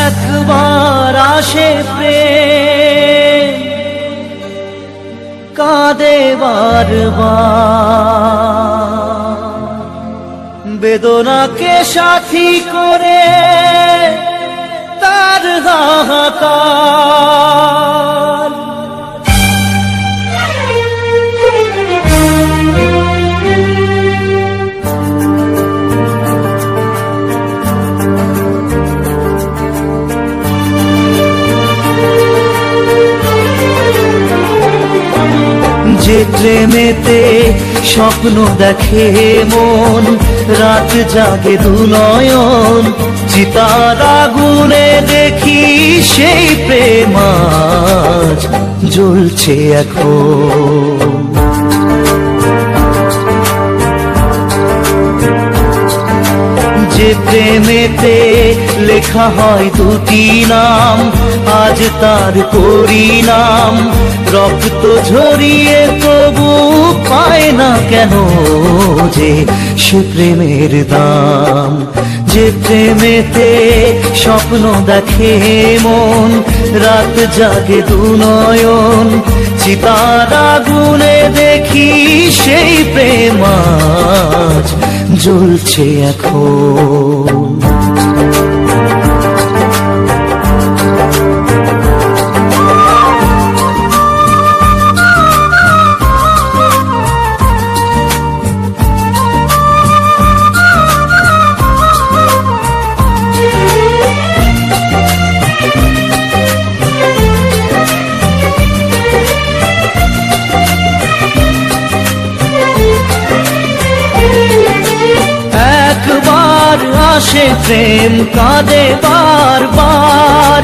একবার আসে প্রেম কাঁদে বারবার, বেদনাকে সাথী করে তার হাহাকার। যে প্রেমেতে স্বপ্ন দেখে মন, রাত জাগে দুনয়ন, চিতার আগুনে দেখি সেই প্রেম আজ জ্বলছে এখন। যে প্রেমেতে লেখা হয় দুটি নাম, আজ তার পরিণাম রক্ত ঝরিয়ে তবু পায় না কেন যে সে প্রেমের দাম। যে প্রেমেতে স্বপ্ন দেখে মন, রাত জাগে দুনয়ন, চিতার আগুনে দেখি সেই প্রেম আজ জ্বলছে এখন। আসে প্রেম কাঁদে বারবার,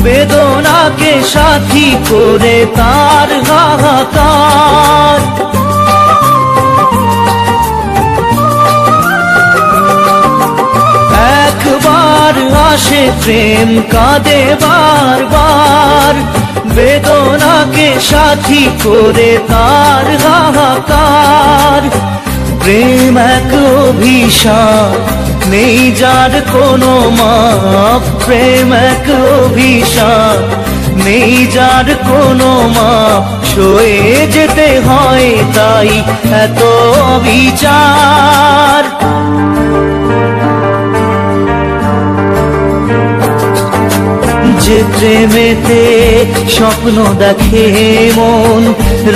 বেদনাকে সাথী করে তার হাহাকার। একবার আসে প্রেম কাঁদে বারবার, বেদনাকে সাথী করে তার হাহাকার। প্রেম এক অভিশাপ নেই যার কোনো মাপ, প্রেম এক অভিশাপ নেই যার কোনো মাপ, সয়ে যেতে হয় তাই এত বিচার। যে প্রেমেতে স্বপ্ন দেখে মন,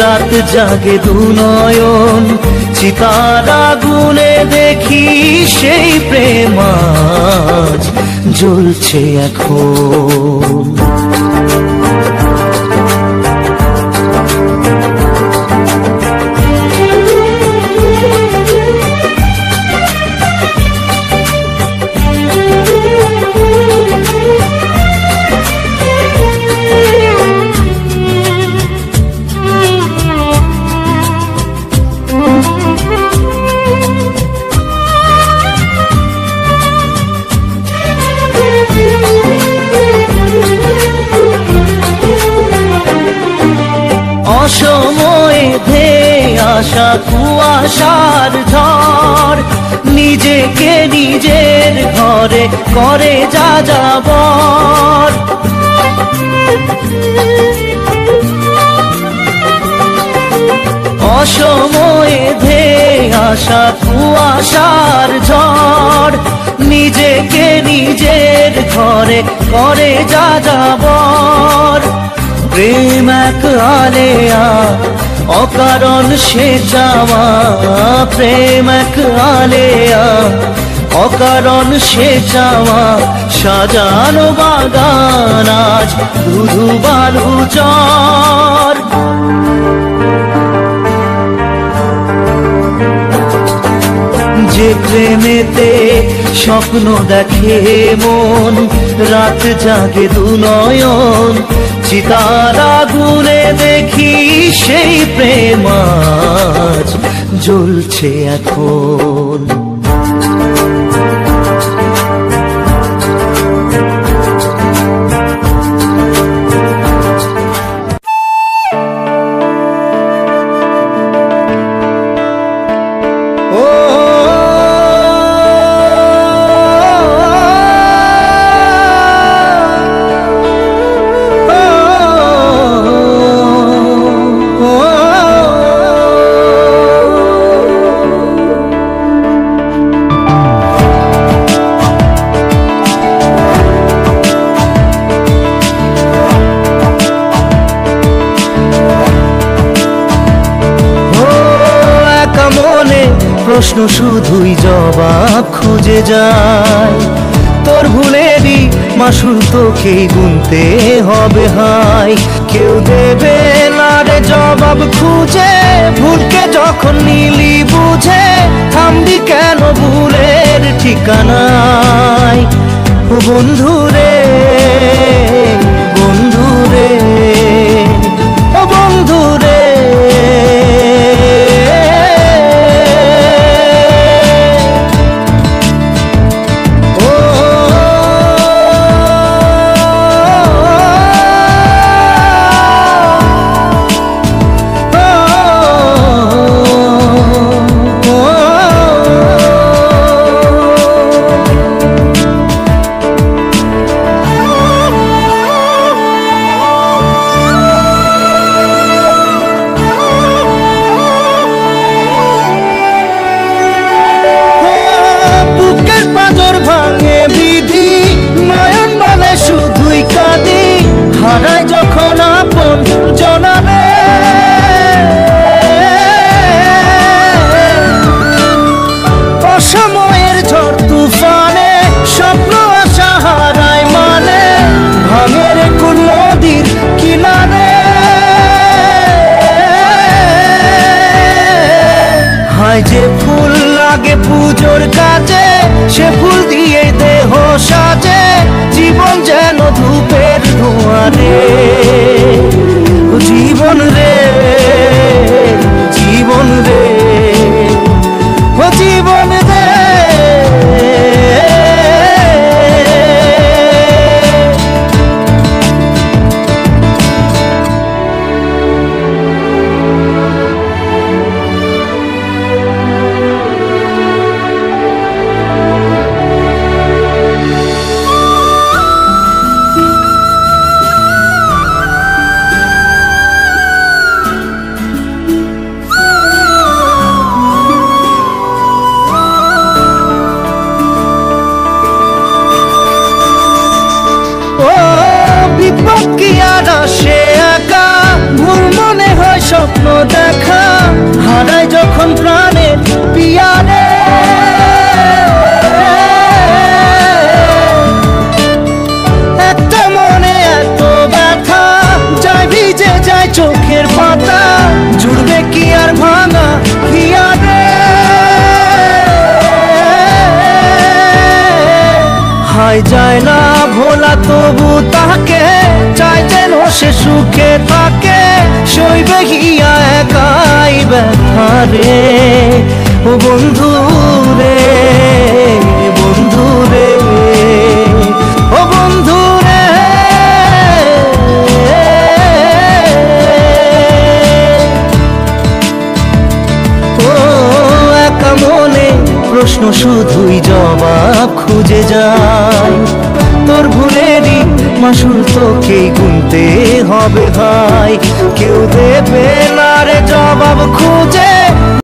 রাত জাগে দুনয়ন, চিতার আগুনে দেখি সেই প্রেম আজ জ্বলছে এখন। অসময়ে ধেয়ে আসা কুয়াশার ঝড়, নিজেকে নিজের ঘরে করে যা যাবর। অসময়ে ধেয়ে আসা কুয়াশার ঝড়, নিজেকে নিজের ঘরে করে যা যাবর। প্রেম এক আলেয়া অকারণ সে চাওয়া, প্রেম এক আলেয়া অকারণ সে চাওয়া, সাজানো বাগান আজ ধুধু বালু চর। যে প্রেমেতে স্বপ্ন দেখে মন, রাত জাগে দুনয়ন, চিতার আগুনে দেখি সেই প্রেম আজ জ্বলছে এখন। প্রশ্ন শুধুই জবাব খুঁজে যায়। তোর ভুলেরই মাসুল তোকেই গুনতে হবে হাই। কেউ দেবে না রে জবাব খুঁজে, ভুলকে যখন নিলি বুঝে থামবি কেন ভুলের ঠিকানায়। ও বন্ধু রে, বন্ধু রে, ও বন্ধু রে। হারায় যখন আপন জনারে, অসময়ের ঝড় তুফানে স্বপ্ন আশা হারায় মানে, ভাঙের কোন নদীর কিনারে। হায় যে ফুল লাগে পুজোর কাজে, সে ফুল দিয়ে দেহ সাজে, জীবন যেন ধূপের ধোঁয়ারে। জীবন রে, জীবন রে, ও জীবন রে। সে একা ভুল মনে হয় স্বপ্ন দেখা, হারায় যখন প্রাণের পিয়ারে। একটা মনে এত ব্যথা যায় ভিজে যায় চোখের পাতা, জুড়বে কি আর ভাঙা হিয়ারে। হায় যায় না ভোলা তবু তাকে চাই যেন সে সুখে থাকে, সইবে গিয়া একাই ব্যথা রে। ও বন্ধু রে, বন্ধু রে, ও বন্ধু রে। ও একা মনে প্রশ্ন শুধুই জবাব খুঁজে যায়। তোর ভুলেরই মাসুল তোকেই গুনতে হবে ভাই। কেউ দেবে না রে জবাব খুঁজে,